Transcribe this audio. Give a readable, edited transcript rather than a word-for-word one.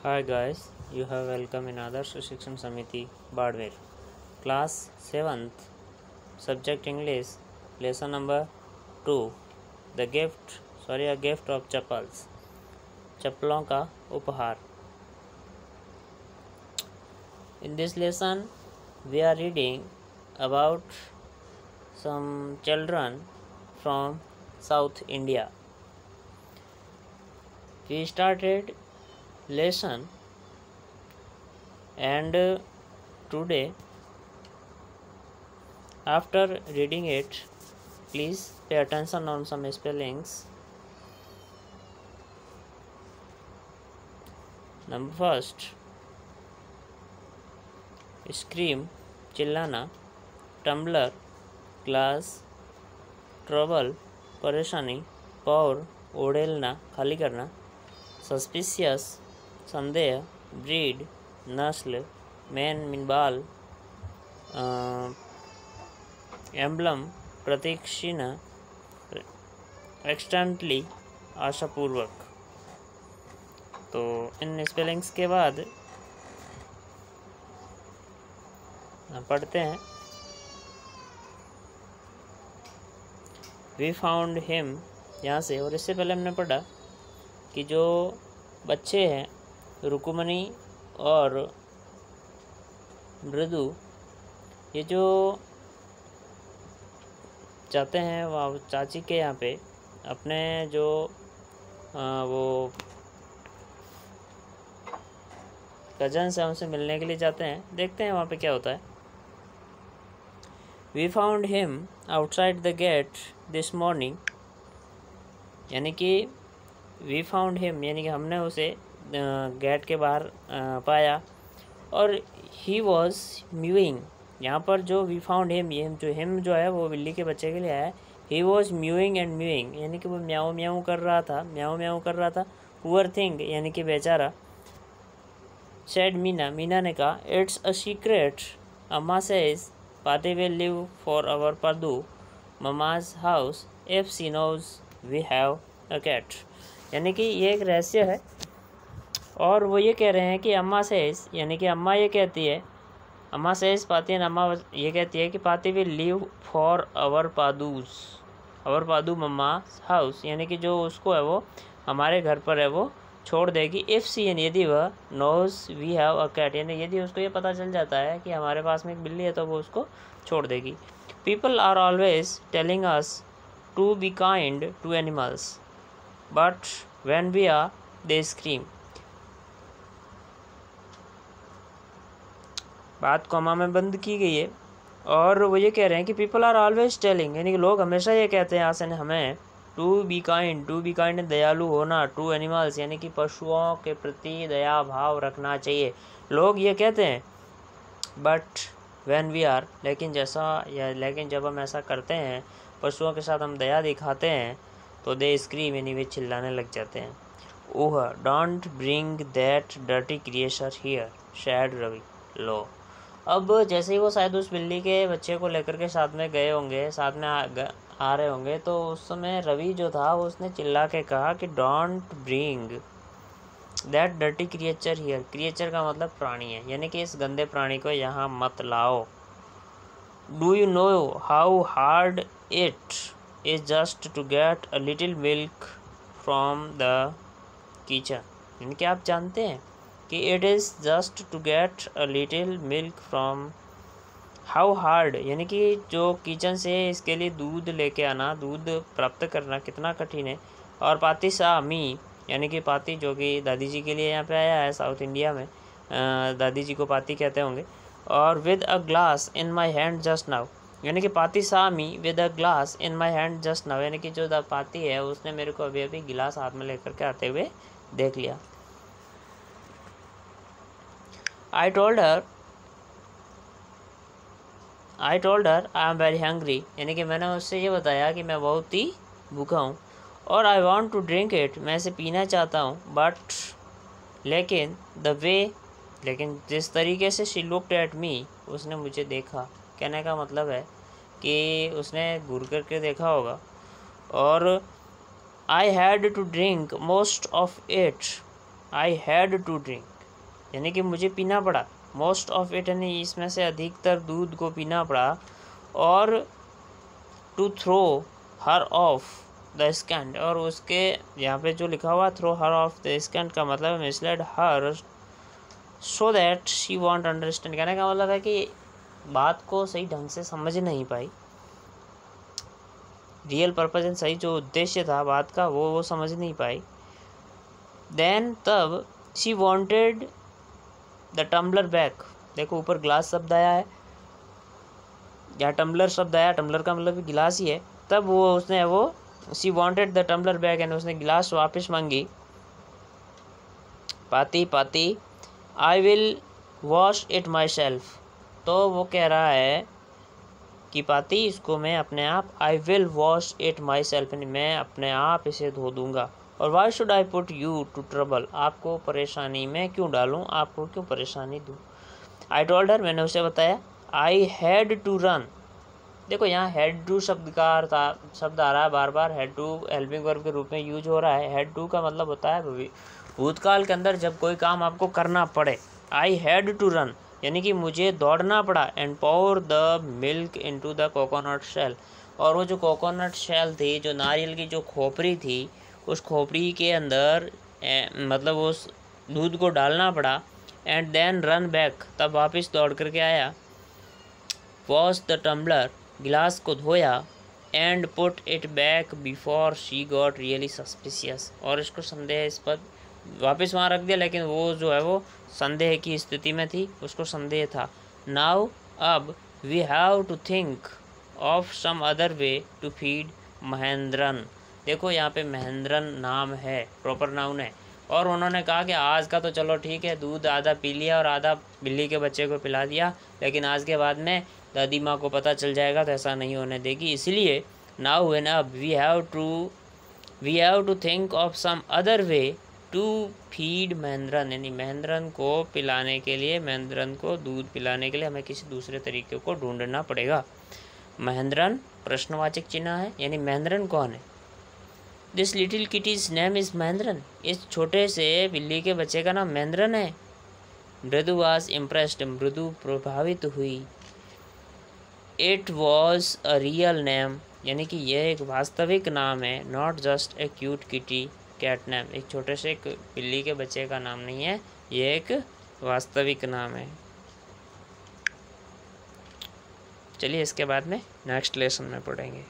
Hi guys, you have welcome in Adarsh Shikshan Samiti, Badmer. Class 7th, Subject English, Lesson number 2. A gift of chappals. चप्पलों का उपहार. In this lesson, we are reading about some children from South India. We started lesson and today, after reading it, please pay attention on some spellings. Number first, scream चिल्लाना, tumbler glass, trouble परेशानी, पौर ओढ़ेलना खाली करना, suspicious संदेह, breed नस्ल, man मिनबाल, emblem प्रतीक चिन्ह, एक्सटेंटली आशापूर्वक. तो इन spellings के बाद पढ़ते हैं. वी फाउंड हिम यहाँ से, और इससे पहले हमने पढ़ा कि जो बच्चे हैं रुकुमनी और मृदु, ये जो जाते हैं वहाँ चाची के यहाँ पे अपने जो वो कजन्स हैं उनसे मिलने के लिए जाते हैं. देखते हैं वहाँ पे क्या होता है. We found him outside the gate this morning, यानी कि वी फाउंड हिम यानी कि हमने उसे गेट के बाहर पाया. और ही वॉज म्यूइंग, यहाँ पर जो वी फाउंड हिम, ये हिम जो है वो बिल्ली के बच्चे के लिए आया है. He was mowing and mowing, यानी कि वो म्याऊ म्याऊ कर रहा था, म्याऊ म्याऊ कर रहा था. पुअर थिंग यानी कि बेचारा. सेड मीना, मीना ने कहा, it's a secret. Amma says Paati will live for our Paadu Mama's house if she knows we have a cat. यानी कि ये एक रहस्य है. और वो ये कह रहे हैं कि अम्मा सेज, यानी कि अम्मा ये कहती है, अम्मा सेज पाती है, अम्मा ये कहती है कि Paati will live for our Paadu Mama house, यानी कि जो उसको है वो हमारे घर पर है वो छोड़ देगी. इफ़ सी, यानी यदि वह knows we have a cat, यानी यदि उसको ये पता चल जाता है कि हमारे पास में एक बिल्ली है तो वो उसको छोड़ देगी. People are always telling us to be kind to animals but when we are they scream. बात कॉमा में बंद की गई है. और वो ये कह रहे हैं कि पीपल आर ऑलवेज टेलिंग, यानी कि लोग हमेशा ये कहते हैं आसन हमें, टू बी काइंड दयालु होना, टू एनिमल्स यानी कि पशुओं के प्रति दया भाव रखना चाहिए. लोग ये कहते हैं. बट व्हेन वी आर, लेकिन जब हम ऐसा करते हैं, पशुओं के साथ हम दया दिखाते हैं, तो दे स्क्रीम यानी वे चिल्लाने लग जाते हैं. Oh don't bring that dirty creature here said Ravi. लो, अब जैसे ही वो शायद उस बिल्ली के बच्चे को लेकर के साथ में गए होंगे, साथ में आ रहे होंगे, तो उस समय रवि जो था उसने चिल्ला के कहा कि don't bring that dirty creature here. Creature का मतलब प्राणी है, यानी कि इस गंदे प्राणी को यहाँ मत लाओ. Do you know how hard it is just to get a little milk from the kitchen, यानी कि आप जानते हैं कि it is just to get a little milk from, how hard यानी कि जो किचन से इसके लिए दूध लेके आना, दूध प्राप्त करना कितना कठिन है. और पाती सा मी, यानी कि पाती जो कि दादी जी के लिए यहाँ पे आया है साउथ इंडिया में, दादी जी को पाती कहते होंगे. और with a glass in my hand just now, यानी कि पाती सा me with a glass in my hand just now, यानी कि जो पाती है उसने मेरे को अभी अभी गिलास हाथ में लेकर के आते हुए देख लिया. I told her I am very hungry, यानी कि मैंने उससे ये बताया कि मैं बहुत ही भूखा हूँ. और I want to drink it, मैं इसे पीना चाहता हूँ. बट लेकिन लेकिन जिस तरीके से शी लुक्ड एट मी, उसने मुझे देखा. कहने का मतलब है कि उसने घूर करके देखा होगा. और I had to drink most of it, I had to drink, यानी कि मुझे पीना पड़ा। मोस्ट ऑफ इट, यानी इसमें से अधिकतर दूध को पीना पड़ा। और to throw her off the scent, और उसके यहाँ पे जो लिखा हुआ throw her off the scent का मतलब mislead her so that she won't understand. कहने का मतलब है कि बात को सही ढंग से समझ नहीं पाई, रियल पर्पज एंड सही जो उद्देश्य था बात का वो समझ नहीं पाई। देन तब she wanted the tumbler back. देखो ऊपर ग्लास शब्द आया है, या टम्बलर शब्द आया, टम्बलर का मतलब गिलास ही है। तब वो उसने वो she wanted the tumbler back, and उसने गिलास वापस मांगी। पाती पाती I will wash it myself. तो वो कह रहा है कि पाती इसको मैं अपने आप, I will wash it myself, मैं अपने आप इसे धो दूंगा। और why should I put you to trouble, आपको परेशानी में क्यों डालूं, आपको क्यों परेशानी दूं। आई टोल्ड हर, मैंने उसे बताया। I had to run. देखो यहाँ हैड टू शब्द का शब्द आ रहा है बार बार, हैड टू हेल्पिंग वर्ब के रूप में यूज हो रहा है। हैड टू का मतलब होता है भूतकाल के अंदर जब कोई काम आपको करना पड़े। आई हैड टू रन, यानी कि मुझे दौड़ना पड़ा। And pour the milk into the coconut shell, और वो जो कोकोनट शेल थी, जो नारियल की जो खोपड़ी थी, उस खोपड़ी के अंदर मतलब उस दूध को डालना पड़ा। एंड देन रन बैक, तब वापस दौड़ करके आया। वॉश द टम्बलर, गिलास को धोया। And put it back before she got really suspicious, और इसको संदेहास्पद वापस वहाँ रख दिया, लेकिन वो जो है वो संदेह की स्थिति में थी, उसको संदेह था। नाउ अब we have to think of some other way to feed Mahendran. देखो यहाँ पे महेंद्रन नाम है, प्रॉपर नाउन है। और उन्होंने कहा कि आज का तो चलो ठीक है, दूध आधा पी लिया और आधा बिल्ली के बच्चे को पिला दिया, लेकिन आज के बाद में दादी माँ को पता चल जाएगा तो ऐसा नहीं होने देगी। इसलिए नाउ व्हेन अब we have to think of some other way to feed Mahendran, यानी महेंद्रन को पिलाने के लिए, महेंद्रन को दूध पिलाने के लिए हमें किसी दूसरे तरीके को ढूंढना पड़ेगा। महेंद्रन प्रश्नवाचक चिन्ह है, यानी महेंद्रन कौन है। This little kitty's name is Mahendran, इस छोटे से बिल्ली के बच्चे का नाम महेंद्रन है। मृदु वॉज इम्प्रेस्ड, मृदु प्रभावित हुई। It was a real name, यानी कि यह एक वास्तविक नाम है। Not just a cute kitty cat name, एक छोटे से एक बिल्ली के बच्चे का नाम नहीं है, ये एक वास्तविक नाम है। चलिए इसके बाद में नेक्स्ट लेसन में पढ़ेंगे।